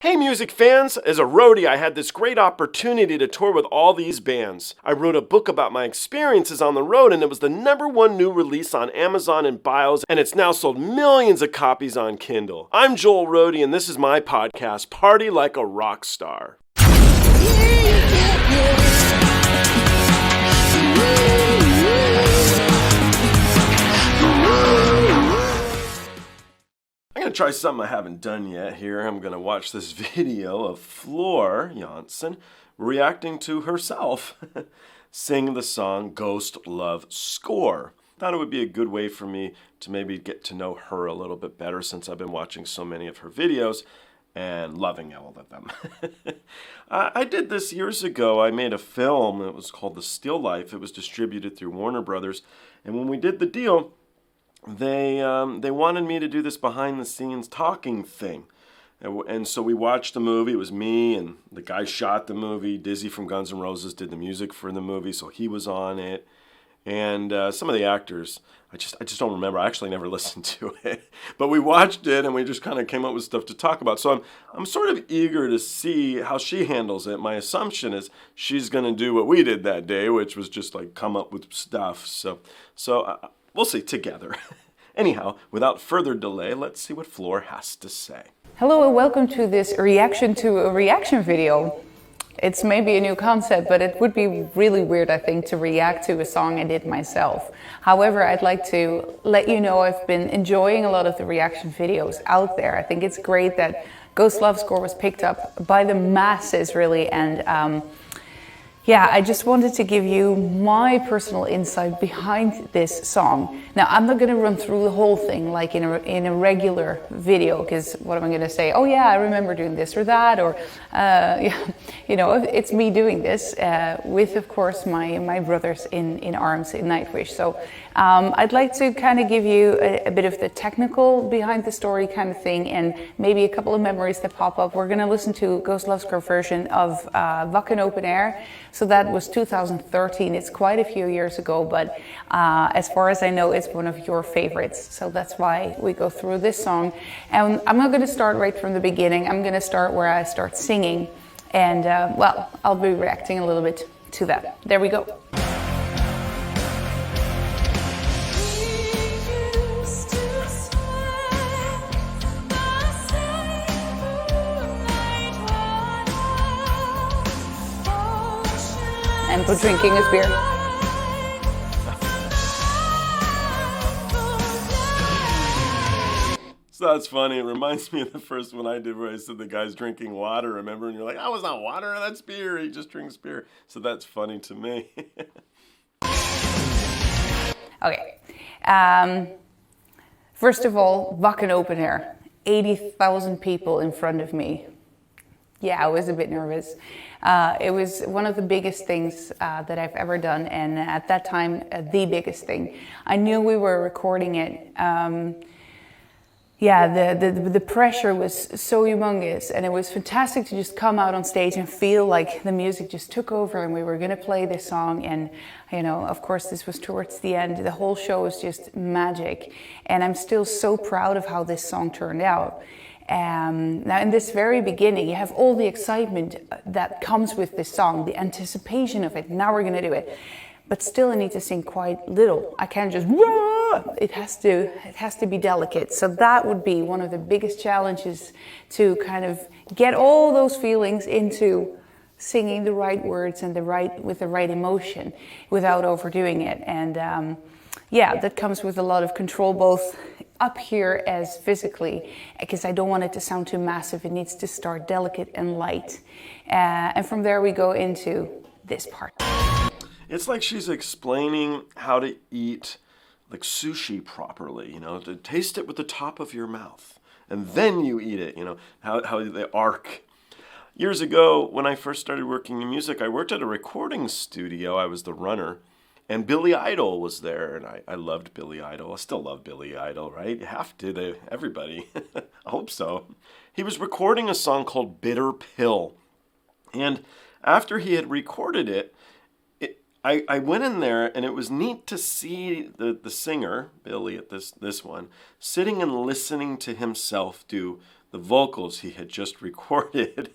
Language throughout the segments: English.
Hey music fans! As a roadie, I had this great opportunity to tour with all these bands. I wrote a book about my experiences on the road, and it was the #1 new release on Amazon and Bios, and it's now sold millions of copies on Kindle. I'm Joel Roadie, and this is my podcast, Party Like a Rock Star. I'm going to try something I haven't done yet here. I'm going to watch this video of Floor Jansen reacting to herself sing the song Ghost Love Score. Thought it would be a good way for me to maybe get to know her a little bit better since I've been watching so many of her videos and loving all of them. I did this years ago. I made a film. It was called The Still Life. It was distributed through Warner Brothers. And when we did the deal, they wanted me to do this behind-the-scenes talking thing. And so we watched the movie. It was me and the guy shot the movie. Dizzy from Guns N' Roses did the music for the movie, so he was on it. And some of the actors, I just don't remember. I actually never listened to it. But we watched it, and we just kind of came up with stuff to talk about. So I'm sort of eager to see how she handles it. My assumption is she's going to do what we did that day, which was just like come up with stuff. So we'll see together. Anyhow, without further delay, let's see what Floor has to say. Hello and welcome to this reaction to a reaction video. It's maybe a new concept, but it would be really weird, I think, to react to a song I did myself. However, I'd like to let you know I've been enjoying a lot of the reaction videos out there. I think it's great that Ghost Love Score was picked up by the masses, really, and yeah, I just wanted to give you my personal insight behind this song. Now, I'm not going to run through the whole thing like in a regular video, because what am I going to say? Oh yeah, I remember doing this or that, or yeah, you know, it's me doing this with, of course, my brothers in arms in Nightwish. So I'd like to kind of give you a bit of the technical behind the story kind of thing, and maybe a couple of memories that pop up. We're going to listen to Ghost Love Score version of Wacken Open Air. So that was 2013. It's quite a few years ago, but as far as I know, it's one of your favorites. So that's why we go through this song. And I'm not going to start right from the beginning. I'm going to start where I start singing. And well, I'll be reacting a little bit to that. There we go. And for drinking his beer. So that's funny. It reminds me of the first one I did where I said the guy's drinking water, remember? And you're like, oh, it's not water, that's beer. He just drinks beer. So that's funny to me. Okay. First of all, Wacken Open Air. 80,000 people in front of me. Yeah, I was a bit nervous. It was one of the biggest things that I've ever done, and at that time, the biggest thing. I knew we were recording it. Yeah, the pressure was so humongous, and it was fantastic to just come out on stage and feel like the music just took over, and we were going to play this song. And you know, of course, this was towards the end. The whole show was just magic, and I'm still so proud of how this song turned out. Now, in this very beginning, you have all the excitement that comes with this song, the anticipation of it. Now we're going to do it. But still, I need to sing quite little. I can't just, whoa! It has to be delicate. So that would be one of the biggest challenges, to kind of get all those feelings into singing the right words and with the right emotion without overdoing it. And yeah, that comes with a lot of control, both up here as physically, because I don't want it to sound too massive. It needs to start delicate and light. And from there we go into this part. It's like she's explaining how to eat like sushi properly, you know, to taste it with the top of your mouth. And then you eat it, you know, how they arc. Years ago, when I first started working in music, I worked at a recording studio. I was the runner. And Billy Idol was there, and I loved Billy Idol. I still love Billy Idol, right? You have to, everybody. I hope so. He was recording a song called Bitter Pill. And after he had recorded it, I went in there, and it was neat to see the singer, Billy at this one, sitting and listening to himself do the vocals he had just recorded.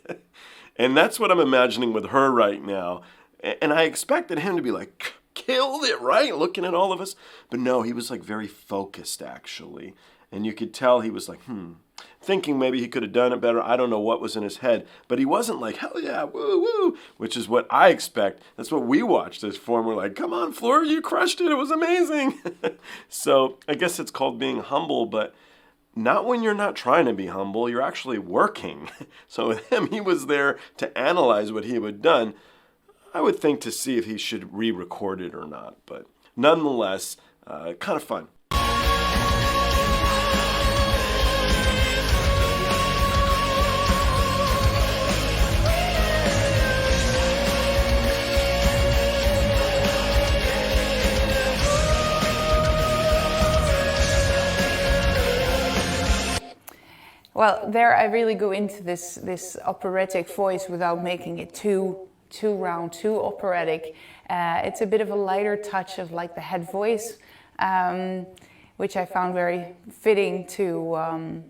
And that's what I'm imagining with her right now. And I expected him to be like, killed it, right? Looking at all of us. But no, he was like very focused, actually. And you could tell he was like, thinking maybe he could have done it better. I don't know what was in his head. But he wasn't like, hell yeah, woo, woo, which is what I expect. That's what we watched this for. And we're like, come on, Floor, you crushed it. It was amazing. So I guess it's called being humble, but not when you're not trying to be humble. You're actually working. So with him, he was there to analyze what he had done. I would think to see if he should re-record it or not. But nonetheless, kind of fun. Well, there I really go into this operatic voice without making it too round, too operatic. It's a bit of a lighter touch of like the head voice, which I found very fitting to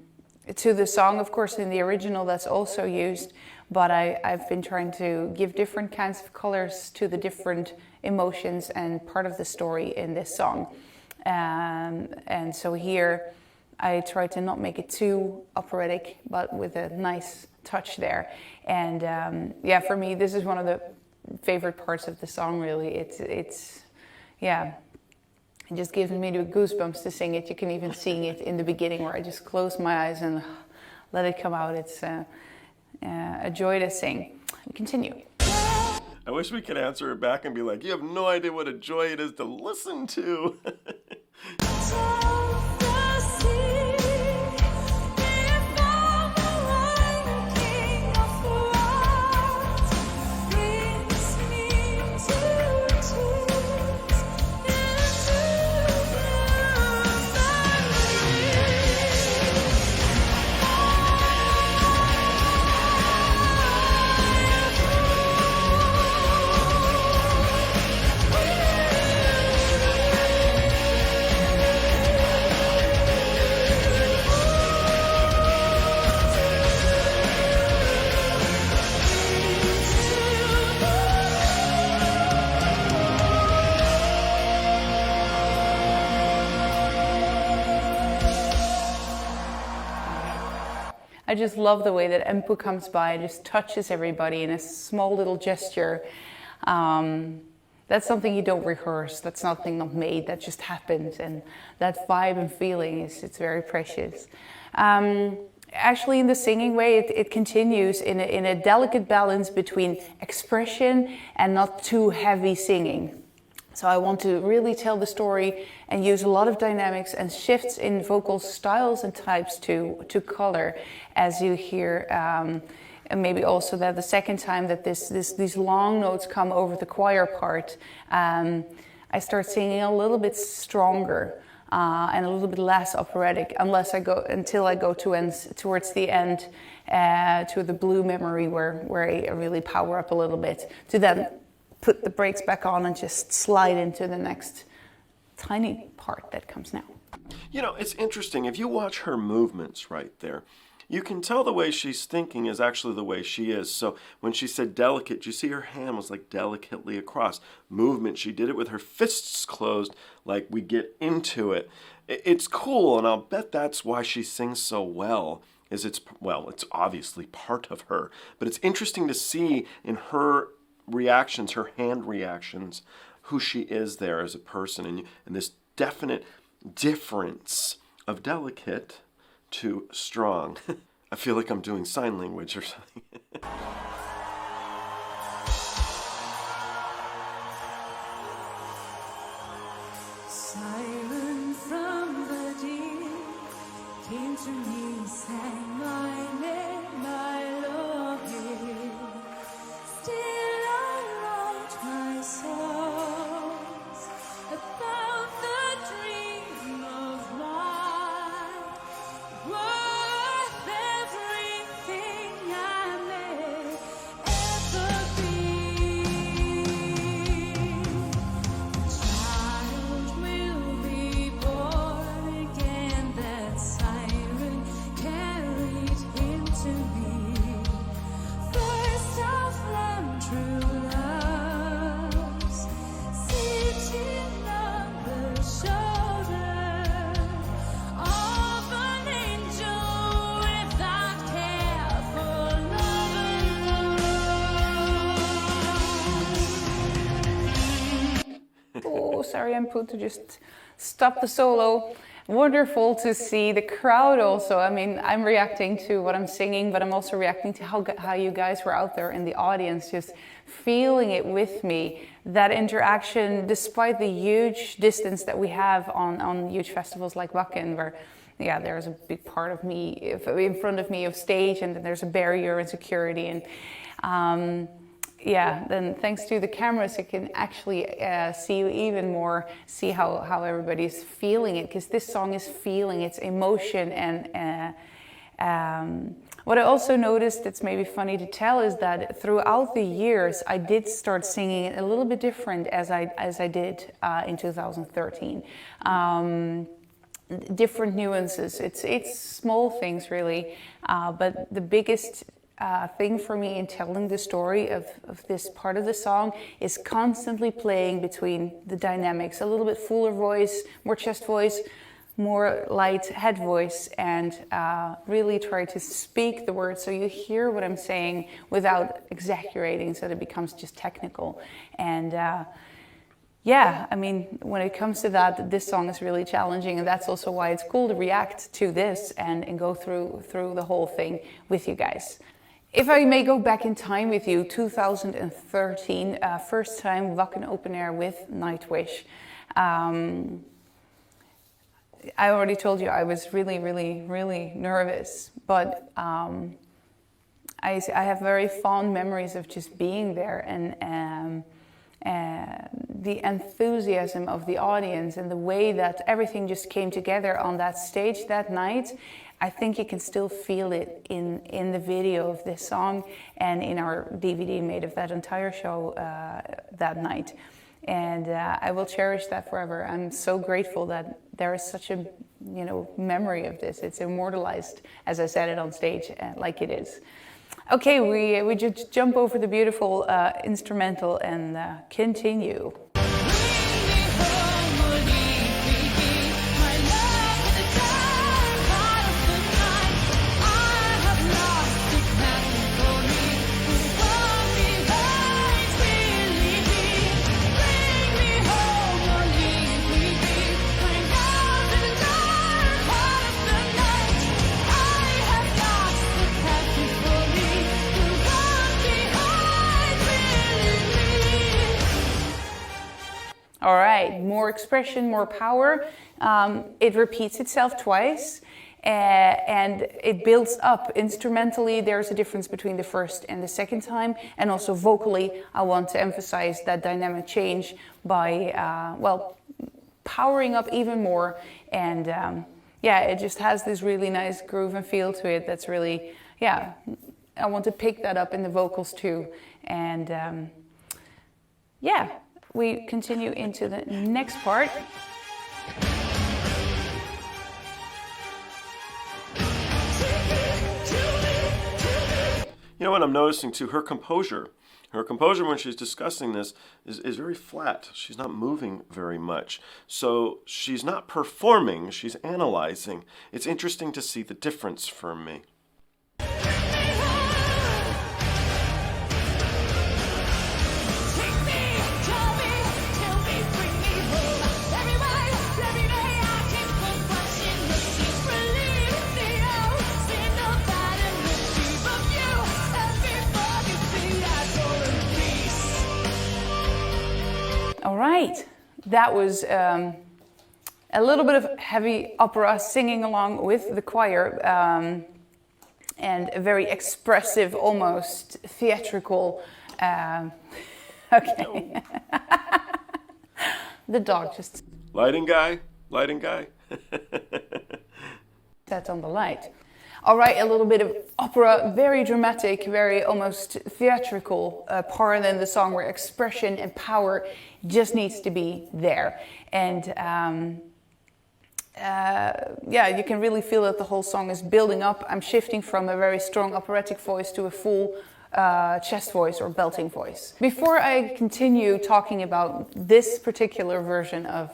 the song. Of course, in the original that's also used, but I've been trying to give different kinds of colors to the different emotions and part of the story in this song. And so here, I try to not make it too operatic, but with a nice touch there. And yeah, for me, this is one of the favorite parts of the song, really. It's yeah, it just gives me the goosebumps to sing it. You can even see it in the beginning where I just close my eyes and let it come out. It's a joy to sing. We continue. I wish we could answer it back and be like, you have no idea what a joy it is to listen to. I just love the way that Empu comes by and just touches everybody in a small little gesture. That's something you don't rehearse. That's something not made. That just happens, and that vibe and feeling it's very precious. Actually, in the singing way, it continues in a delicate balance between expression and not too heavy singing. So I want to really tell the story and use a lot of dynamics and shifts in vocal styles and types to color, as you hear. And maybe also that the second time that these long notes come over the choir part, I start singing a little bit stronger and a little bit less operatic, until I go towards the end to the blue memory where I really power up a little bit to then put the brakes back on and just slide into the next tiny part that comes now. You know, it's interesting. If you watch her movements right there, you can tell the way she's thinking is actually the way she is. So when she said delicate, you see her hand was like delicately across. Movement, she did it with her fists closed, like we get into it. It's cool, and I'll bet that's why she sings so well. It's obviously part of her. But it's interesting to see in her reactions, her hand reactions, who she is there as a person, and this definite difference of delicate to strong. I feel like I'm doing sign language or something. Silent from the deep came to me, sang my name, I love you. Still I wrote my songs about the dream of mine, worth everything I made. sorry, I'm put to just stop the solo. Wonderful to see the crowd also. I mean, I'm reacting to what I'm singing, but I'm also reacting to how you guys were out there in the audience, just feeling it with me. That interaction, despite the huge distance that we have on huge festivals like Wacken, where yeah, there's a big part of me in front of me of stage, and then there's a barrier and security, and yeah, then thanks to the cameras, you can actually see even more, see how everybody's feeling it, because this song is feeling its emotion. And what I also noticed that's maybe funny to tell is that throughout the years, I did start singing it a little bit different as I did in 2013. Different nuances. It's small things really, but the biggest thing for me in telling the story of this part of the song is constantly playing between the dynamics, a little bit fuller voice, more chest voice, more light head voice, and really try to speak the words so you hear what I'm saying without exaggerating so that it becomes just technical. And yeah, I mean, when it comes to that, this song is really challenging, and that's also why it's cool to react to this and go through the whole thing with you guys. If I may go back in time with you, 2013, first time Wacken open air with Nightwish. I already told you I was really nervous, but I have very fond memories of just being there, and the enthusiasm of the audience and the way that everything just came together on that stage that night. I think you can still feel it in the video of this song and in our DVD made of that entire show that night. And I will cherish that forever. I'm so grateful that there is such a memory of this. It's immortalized, as I said it on stage, like it is. Okay, we just jump over the beautiful instrumental and continue. All right, more expression, more power. It repeats itself twice and it builds up. Instrumentally, there's a difference between the first and the second time. And also vocally, I want to emphasize that dynamic change by, well, powering up even more. And yeah, it just has this really nice groove and feel to it that's really, yeah, I want to pick that up in the vocals too. And yeah. We continue into the next part. You know what I'm noticing too? Her composure when she's discussing this is very flat. She's not moving very much. So she's not performing, she's analyzing. It's interesting to see the difference for me. All right, that was a little bit of heavy opera singing along with the choir, and a very expressive, almost theatrical. Okay, the dog just lighting guy. Set on the light. All right, a little bit of opera, very dramatic, very almost theatrical part in the song where expression and power just needs to be there. And yeah, you can really feel that the whole song is building up. I'm shifting from a very strong operatic voice to a full chest voice or belting voice. Before I continue talking about this particular version of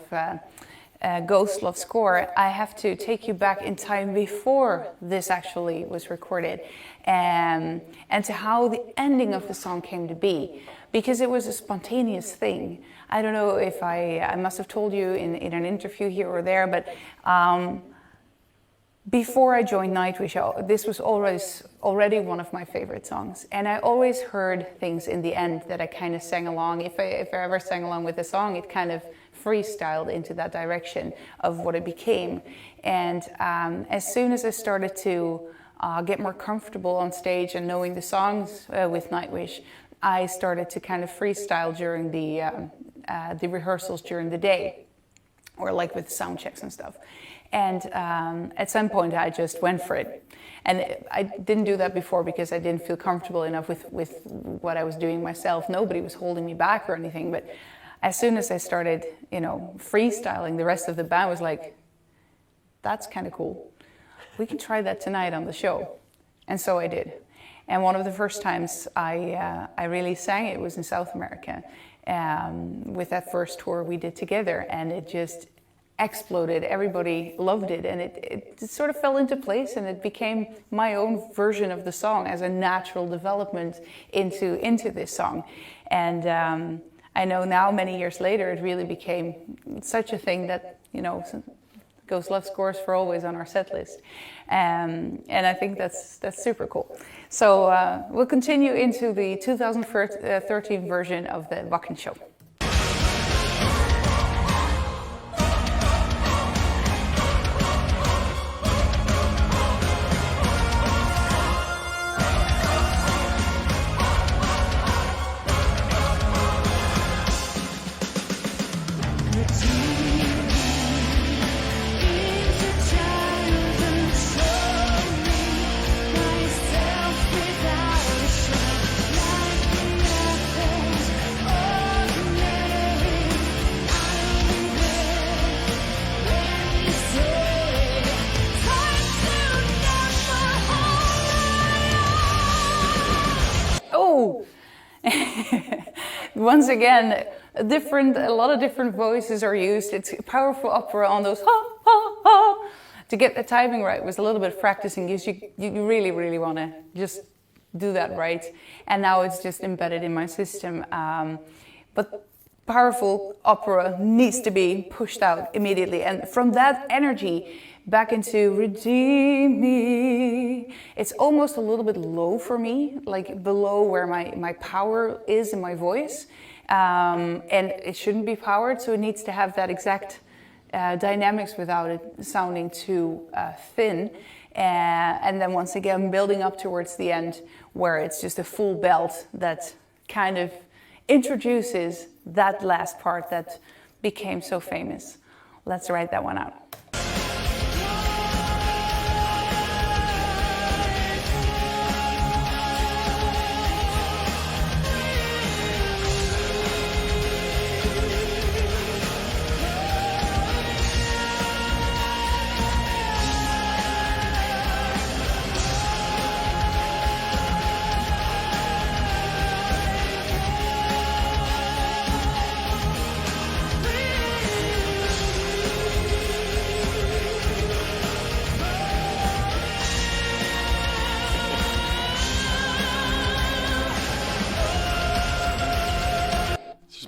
Ghost Love score, I have to take you back in time before this actually was recorded, and to how the ending of the song came to be, because it was a spontaneous thing. I don't know if I must have told you in an interview here or there, but before I joined Nightwish, this was already one of my favorite songs, and I always heard things in the end that I kind of sang along. If I ever sang along with a song, it kind of freestyled into that direction of what it became. And as soon as I started to get more comfortable on stage and knowing the songs with Nightwish, I started to kind of freestyle during the rehearsals during the day, or like with sound checks and stuff. And at some point I just went for it. And I didn't do that before because I didn't feel comfortable enough with what I was doing myself. Nobody was holding me back or anything, but as soon as I started, freestyling, the rest of the band was like, that's kind of cool. We can try that tonight on the show. And so I did. And one of the first times I really sang it was in South America, with that first tour we did together, and it just exploded. Everybody loved it, and it sort of fell into place, and it became my own version of the song as a natural development into this song. And I know now, many years later, it really became such a thing that, Ghost Love scores for always on our set list. And I think that's super cool. So we'll continue into the 2013 version of the Wacken show. Once again, a lot of different voices are used. It's powerful opera on those ha, ha, ha. To get the timing right was a little bit of practicing, because you really, really want to just do that right. And now it's just embedded in my system. But powerful opera needs to be pushed out immediately. And from that energy back into Redeem Me, it's almost a little bit low for me, like below where my power is in my voice. And it shouldn't be powered, so it needs to have that exact dynamics without it sounding too thin. And then once again, building up towards the end, where it's just a full belt that kind of introduces that last part that became so famous. Let's write that one out.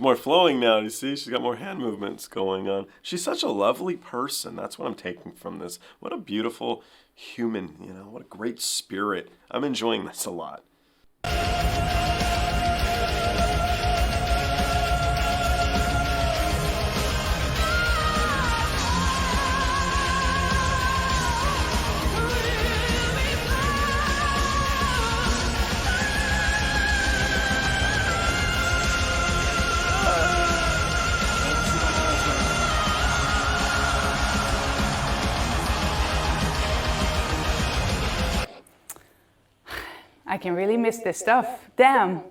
More flowing now, you see? She's got more hand movements going on. She's such a lovely person. That's what I'm taking from this. What a beautiful human, what a great spirit. I'm enjoying this a lot. I can really miss this stuff. Damn.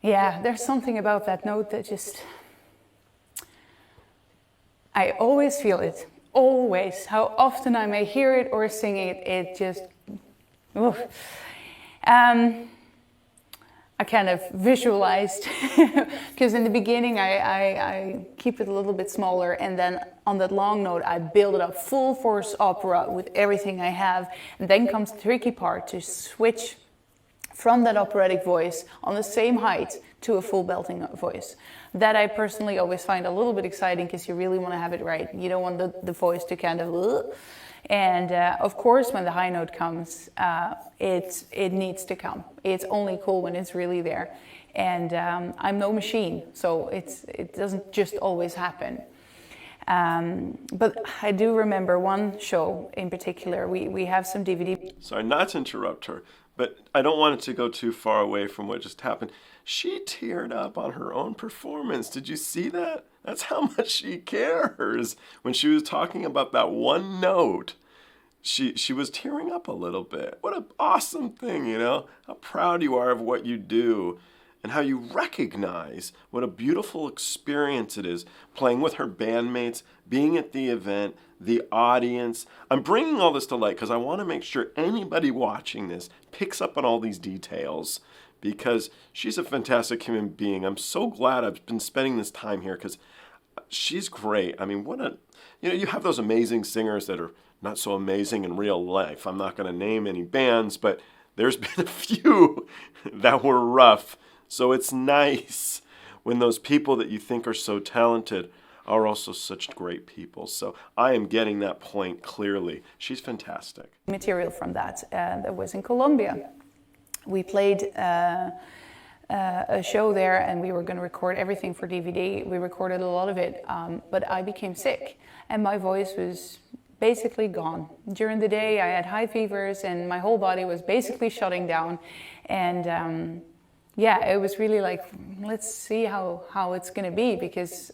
Yeah, there's something about that note that just... I always feel it. Always. How often I may hear it or sing it, it just... Oof. I kind of visualized, because in the beginning I keep it a little bit smaller, and then on that long note I build it up full force opera with everything I have, and then comes the tricky part to switch from that operatic voice on the same height to a full belting voice. That I personally always find a little bit exciting, because you really want to have it right. You don't want the voice to kind of and of course, when the high note comes, it needs to come. It's only cool when it's really there. And I'm no machine, so it doesn't just always happen. But I do remember one show in particular. We have some DVD. Sorry, not to interrupt her, but I don't want it to go too far away from what just happened. She teared up on her own performance. Did you see that? That's how much she cares. When she was talking about that one note, she was tearing up a little bit. What an awesome thing, you know? How proud you are of what you do, and how you recognize what a beautiful experience it is playing with her bandmates, being at the event, the audience. I'm bringing all this to light because I want to make sure anybody watching this picks up on all these details, because she's a fantastic human being. I'm so glad I've been spending this time here, because she's great. I mean, you have those amazing singers that are not so amazing in real life. I'm not going to name any bands, but there's been a few that were rough. So it's nice when those people that you think are so talented are also such great people. So I am getting that point clearly. She's fantastic. Material from that was in Colombia. We played a show there, and we were going to record everything for DVD. We recorded a lot of it, but I became sick, and my voice was basically gone. During the day I had high fevers, and my whole body was basically shutting down. And yeah, it was really like, let's see how it's going to be, because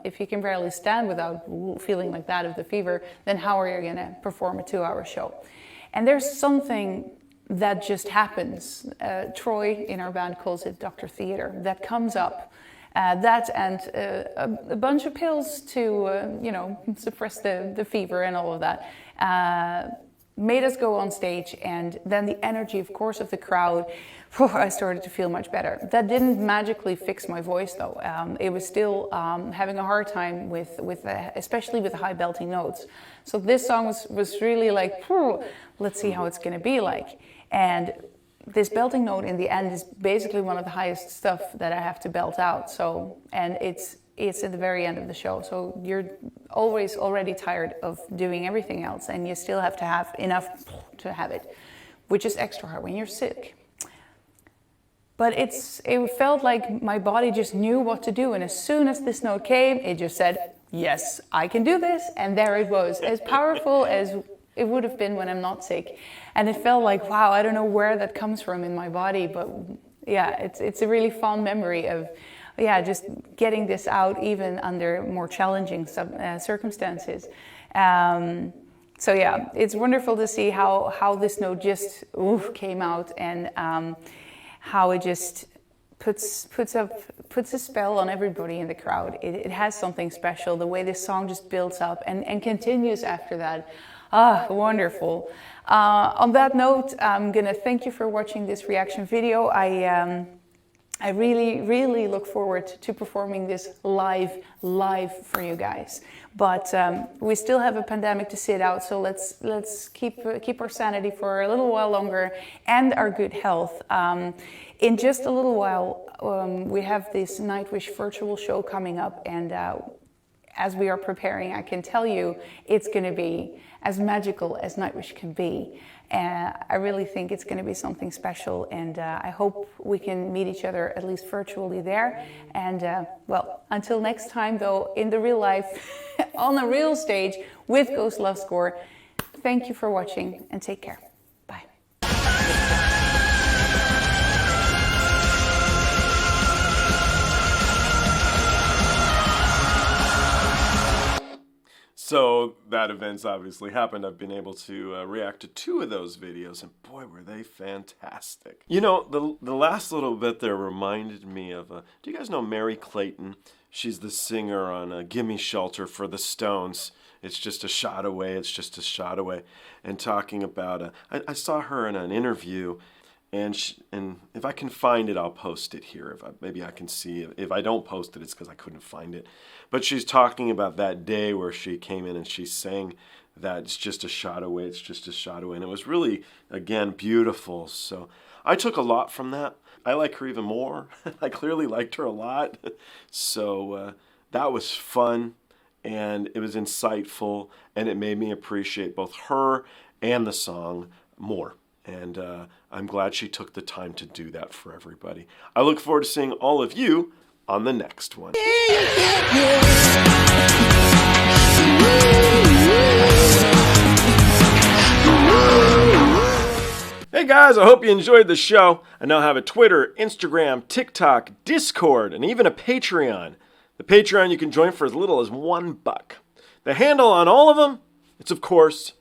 if you can barely stand without feeling like that of the fever, then how are you going to perform a 2-hour show? And there's something that just happens. Troy in our band calls it Dr. Theater. That comes up. That and a bunch of pills to, suppress the fever and all of that, made us go on stage. And then the energy, of course, of the crowd, I started to feel much better. That didn't magically fix my voice, though. It was still having a hard time with especially with the high belting notes. So this song was really like, let's see how it's going to be like. And this belting note in the end is basically one of the highest stuff that I have to belt out. So, and it's at the very end of the show. So you're always already tired of doing everything else, and you still have to have enough to have it, which is extra hard when you're sick. But it felt like my body just knew what to do. And as soon as this note came, it just said, yes, I can do this. And there it was, as powerful as it would have been when I'm not sick. And it felt like, wow, I don't know where that comes from in my body, but yeah, it's a really fond memory of, just getting this out even under more challenging circumstances. So yeah, it's wonderful to see how this note just came out, and how it just puts a spell on everybody in the crowd. It has something special, the way this song just builds up and continues after that. Wonderful. On that note, I'm gonna thank you for watching this reaction video. I really, really look forward to performing this live for you guys. But we still have a pandemic to sit out, so let's keep our sanity for a little while longer, and our good health. In just a little while, we have this Nightwish virtual show coming up, and as we are preparing, I can tell you it's going to be as magical as Nightwish can be. I really think it's going to be something special, and I hope we can meet each other at least virtually there. And well, until next time, though, in the real life, on a real stage with Ghost Love Score, thank you for watching, and take care. Bye. So that event's obviously happened. I've been able to react to 2 of those videos, and boy, were they fantastic. You know, the last little bit there reminded me of, do you guys know Mary Clayton? She's the singer on Gimme Shelter for the Stones. It's just a shot away, it's just a shot away. And talking about, I saw her in an interview, and if I can find it, I'll post it here. Maybe I can see it. If I don't post it, it's because I couldn't find it. But she's talking about that day where she came in and she sang that it's just a shot away, it's just a shot away. And it was really, again, beautiful. So I took a lot from that. I like her even more. I clearly liked her a lot. So that was fun, and it was insightful, and it made me appreciate both her and the song more. And I'm glad she took the time to do that for everybody. I look forward to seeing all of you on the next one. Hey guys, I hope you enjoyed the show. I now have a Twitter, Instagram, TikTok, Discord, and even a Patreon. The Patreon you can join for as little as $1. The handle on all of them, it's of course,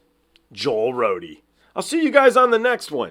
Joel Roadie. I'll see you guys on the next one.